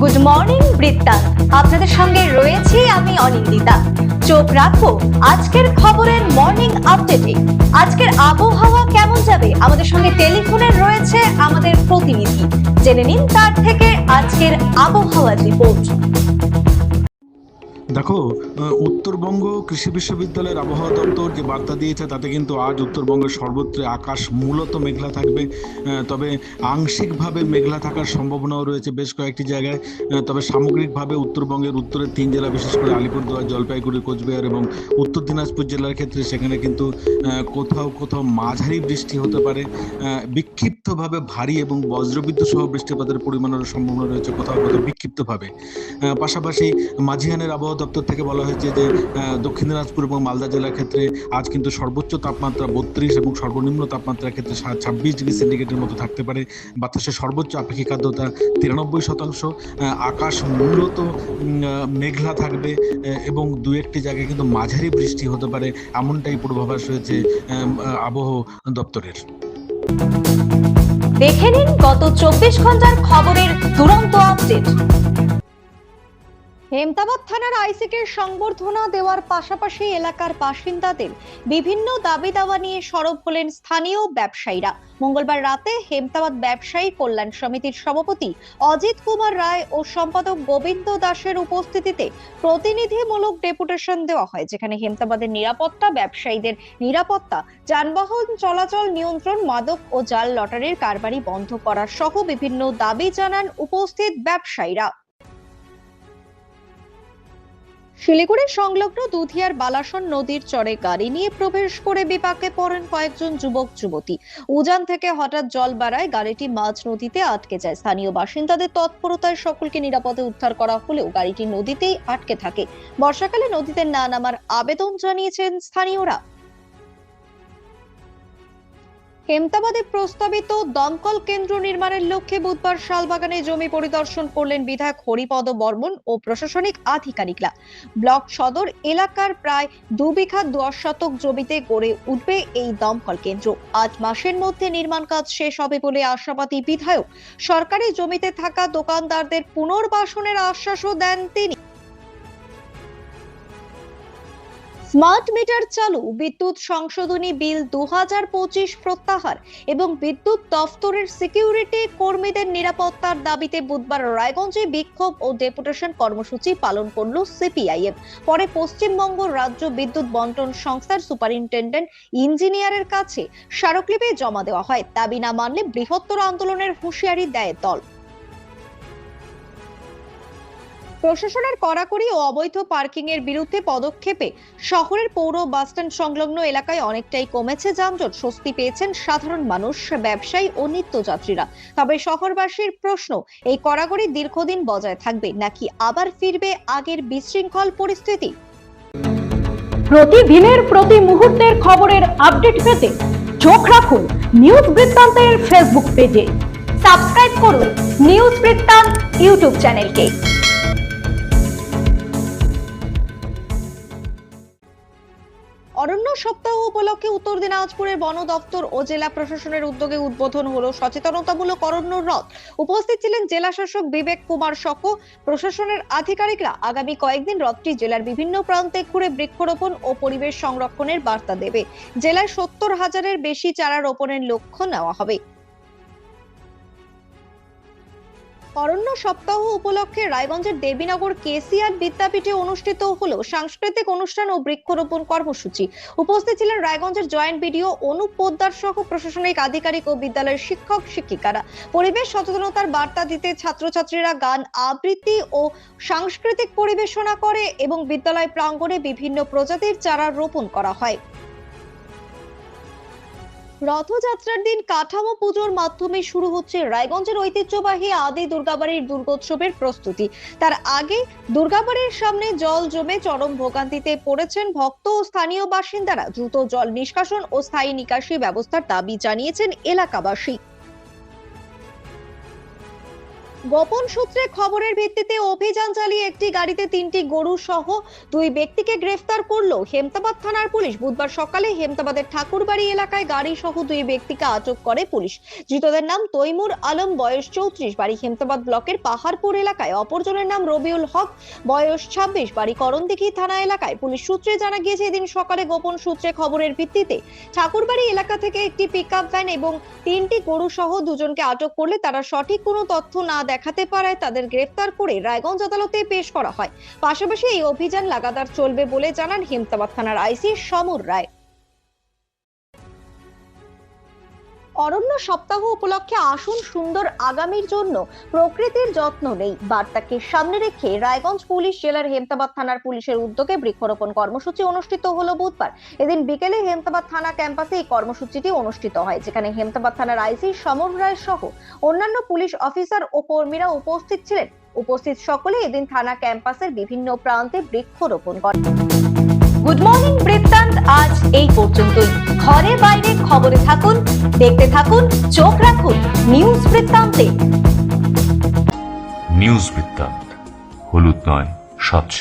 Good morning বৃত্তান্ত, আপনাদের সঙ্গে রয়েছি আমি অনিন্দিতা। চোখ রাখবো আজকের খবরের মর্নিং আপডেটে। আজকের আবহাওয়া কেমন যাবে, আমাদের সঙ্গে টেলিফোনে রয়েছে আমাদের প্রতিনিধি। জেনে নিন তার থেকে আজকের আবহাওয়া রিপোর্ট। দেখো, উত্তরবঙ্গ কৃষি বিশ্ববিদ্যালয়ের আবহাওয়া দপ্তর যে বার্তা দিয়েছে তাতে কিন্তু আজ উত্তরবঙ্গের সর্বত্র আকাশ মূলত মেঘলা থাকবে, তবে আংশিকভাবে মেঘলা থাকার সম্ভাবনাও রয়েছে বেশ কয়েকটি জায়গায়। তবে সামগ্রিকভাবে উত্তরবঙ্গের উত্তরের 3 জেলা, বিশেষ করে আলিপুরদুয়ার, জলপাইগুড়ি, কোচবিহার এবং উত্তর দিনাজপুর জেলার ক্ষেত্রে সেখানে কিন্তু কোথাও কোথাও মাঝারি বৃষ্টি হতে পারে, বিক্ষিপ্তভাবে ভারী এবং বজ্রবিদ্যুৎ সহ বৃষ্টিপাতের পরিমাণের সম্ভাবনা রয়েছে কোথাও কোথাও বিক্ষিপ্তভাবে। পাশাপাশি মাঝিহানের আবহাওয়া দপ্তর থেকে বলা হয়েছে যে দক্ষিণ দিনাজপুর এবং মালদা জেলার ক্ষেত্রে আজ কিন্তু সর্বোচ্চ তাপমাত্রা 32 এবং সর্বনিম্ন তাপমাত্রার ক্ষেত্রে 26 ডিগ্রি সেন্টিগ্রেডের মতো থাকতে পারে। বাতাসের সর্বোচ্চ আপেক্ষিক আর্দ্রতা 93%। আকাশ মূলত মেঘলা থাকবে এবং দু একটি জায়গায় কিন্তু মাঝারি বৃষ্টি হতে পারে, এমনটাই পূর্বাভাস রয়েছে আবহাওয়া দপ্তরের। দেখে নিন গত 24 ঘন্টার খবরের দুরন্ত আপডেট। হেমতাবাদ থানার আইসিকে সংবর্ধনা দেওয়ার পাশাপাশি এলাকার বাসিন্দাদের বিভিন্ন দাবি দাওয়া নিয়ে সরব হলেন স্থানীয় ব্যবসায়ীরা। মঙ্গলবার রাতে হেমতাবাদ ব্যবসায়ী কল্যাণ সমিতির সভাপতি অজিত কুমার রায় ও সম্পাদক গোবিন্দ দাসের উপস্থিতিতে প্রতিনিধিমূলক ডেপুটেশন দেওয়া হয়, যেখানে হেমতাবাদের নিরাপত্তা, ব্যবসায়ীদের নিরাপত্তা, যানবাহন চলাচল নিয়ন্ত্রণ, মাদক ও জাল লটারির কারবারি বন্ধ করা সহ বিভিন্ন দাবি জানান উপস্থিত ব্যবসায়ীরা। শিলিগুড়ির সংলগ্ন দুধিয়ার বালাসন নদীর চরে গাড়ি নিয়ে প্রবেশ করে বিপাকে পড়েন কয়েকজন যুবক যুবতী। উজান থেকে হঠাৎ জল বাড়ায় গাড়িটি মাঝ নদীতে আটকে যায়। স্থানীয় বাসিন্দাদের তৎপরতায় সকলকে নিরাপদে উদ্ধার করা হলেও গাড়িটি নদীতেই আটকে থাকে। বর্ষাকালে নদীতে না নামার আবেদন জানিয়েছেন স্থানীয়রা। হেমতাবাদে প্রস্তাবিত দমকল কেন্দ্র নির্মাণের লক্ষ্যে বুধবার শালবাগানে জমি পরিদর্শন করলেন বিধায়ক হরিপদ বর্মন ও প্রশাসনিক আধিকারিকরা। ব্লক সদর এলাকার প্রায় 2 বিঘা 10 শতক জমিতে গড়ে উঠবে এই দমকল কেন্দ্র। 8 মাসের মধ্যে নির্মাণ কাজ শেষ হবে বলে আশাবাদী বিধায়ক। সরকারি জমিতে থাকা দোকানদারদের পুনর্বাসনের আশ্বাসও দেন তিনি। স্মার্ট মিটার চালু, বিদ্যুৎ সংশোধনী বিল 2025 প্রত্যাহার এবং বিদ্যুৎ দফতরের সিকিউরিটি কর্মীদের নিরাপত্তার দাবিতে বুধবার রায়গঞ্জে বিক্ষোভ ও ডেপুটেশন কর্মসূচি পালন করল সিপিআইএম। পরে পশ্চিমবঙ্গ রাজ্য বিদ্যুৎ বন্টন সংস্থার সুপারিনটেন্ডেন্ট ইঞ্জিনিয়ারের কাছে স্মারকলিপি জমা দেওয়া হয়। দাবি না মানলে বৃহত্তর আন্দোলনের হুঁশিয়ারি দেয় দল। প্রশাসনের কড়াকড়ি ও অবৈধ পার্কিং এর বিরুদ্ধে পদক্ষেপে শহরের পৌর বাসস্ট্যান্ড সংলগ্ন এলাকায় অনেকটাই কমেছে যানজট। স্বস্তি পেয়েছেন সাধারণ মানুষ, ব্যবসায়ী ও নিত্যযাত্রীরা। তবে শহরবাসীর প্রশ্ন, এই কড়াকড়ি দীর্ঘদিন বজায় থাকবে নাকি আবার ফিরবে আগের বিশৃঙ্খল পরিস্থিতি? প্রতিদিনের প্রতি মুহূর্তের খবরের আপডেট পেতে চোখ রাখুন নিউজ বৃত্তান্তের ফেসবুক পেজে। সাবস্ক্রাইব করুন নিউজ বৃত্তান্ত ইউটিউব চ্যানেলকে। অরণ্য সপ্তাহ উপলক্ষে উত্তর দিনাজপুরের বন দপ্তর ও জেলা প্রশাসনের উদ্যোগে উদ্বোধন হলো সচেতনতামূলক অরণ্য রথ। উপস্থিত ছিলেন জেলা শাসক বিবেক কুমার সহ প্রশাসনের আধিকারিকরা। আগামী কয়েকদিন রথটি জেলার বিভিন্ন প্রান্তে ঘুরে বৃক্ষরোপণ ও পরিবেশ সংরক্ষণের বার্তা দেবে। জেলায় 70,000-এর বেশি চারা রোপণের লক্ষ্য নেওয়া হবে। অরণ্য সপ্তাহ উপলক্ষে রায়গঞ্জের দেবীনগর কেসিআর বিদ্যাপীঠে অনুষ্ঠিত হলো সাংস্কৃতিক অনুষ্ঠান ও বৃক্ষরোপণ কর্মসূচি। উপস্থিত ছিলেন রায়গঞ্জের জয়েন্ট বিডিও অনুপ পোদ্দার সহ প্রশাসনিক আধিকারিক ও বিদ্যালয়ের শিক্ষক শিক্ষিকারা। পরিবেশ সচেতনতার বার্তা দিতে ছাত্রছাত্রীরা গান আবৃত্তি ও সাংস্কৃতিক পরিবেশনা করে এবং বিদ্যালয় প্রাঙ্গণে বিভিন্ন প্রজাতির চারা রোপণ করা হয়। রথযাত্রার দিন কাঠামো পুজোর মাধ্যমে শুরু হচ্ছে রায়গঞ্জের ঐতিহ্যবাহী আদি দুর্গাবাড়ির দুর্গোৎসবের প্রস্তুতি। তার আগে দুর্গাবাড়ির সামনে জল জমে চরম ভোগান্তিতে পড়েছেন ভক্ত ও স্থানীয় বাসিন্দারা। দ্রুত জল নিষ্কাশন ও স্থায়ী নিকাশি ব্যবস্থার দাবি জানিয়েছেন এলাকাবাসী। গোপন সূত্রে খবরের ভিত্তিতে অভিযান চালিয়ে একটি গাড়িতে 3টি গরু সহ 2 ব্যক্তিকে গ্রেফতার করলো হেমতাবাদ থানার পুলিশ। বুধবার সকালে হেমতাবাদের ঠাকুরবাড়ি এলাকায় গাড়ি সহ 2 ব্যক্তিকে আটক করে পুলিশ। ধৃতদের নাম তৈমুর আলম, বয়স 34, বাড়ি হেমতাবাদ ব্লকের পাহাড়পুর এলাকায়। অপরজনের নাম রবিউল হক, বয়স 26, বাড়ি করণদিঘি থানা এলাকায়। পুলিশ সূত্রে জানা গিয়েছে, এদিন সকালে গোপন সূত্রে খবরের ভিত্তিতে ঠাকুরবাড়ি এলাকা থেকে একটি পিকআপ ভ্যান এবং 3টি গরু সহ 2 জনকে আটক করলে তারা সঠিক কোনো তথ্য না দেখাতে পারায় তাদের গ্রেফতার করে রায়গঞ্জ আদালতে পেশ করা হয়। পাশাপাশি এই অভিযান লাগাতার চলবে বলে জানান হেমতাবাদ থানার আইসি সমর রায়। অরণ্য সপ্তাহ উপলক্ষে আসুন সুন্দর আগামীর জন্য প্রকৃতির যত্ন নেই বার্তাকে সামনে রেখে রায়গঞ্জ পুলিশ জেলার হেমতাবাদ থানার পুলিশের উদ্যোগে বৃক্ষরোপণ কর্মসূচি অনুষ্ঠিত হলো বুধবার। এদিন বিকেলে হেমতাবাদ থানা ক্যাম্পাসে এই কর্মসূচিটি অনুষ্ঠিত হয়, যেখানে হেমতাবাদ থানার আইসি সমর রায় সহ অন্যান্য পুলিশ অফিসার ও কর্মীরা উপস্থিত ছিলেন। উপস্থিত সকলে এদিন থানা ক্যাম্পাসের বিভিন্ন প্রান্তে বৃক্ষরোপণ করেন। গুড মর্নিং বৃত্তান্ত আজ এই পর্যন্তই। ঘরে বাইরে খবরে থাকুন, দেখতে থাকুন, চোখ রাখুন নিউজ বৃত্তান্তে। নিউজ বৃত্তান্ত, হলুদ নয়, স্বচ্ছ।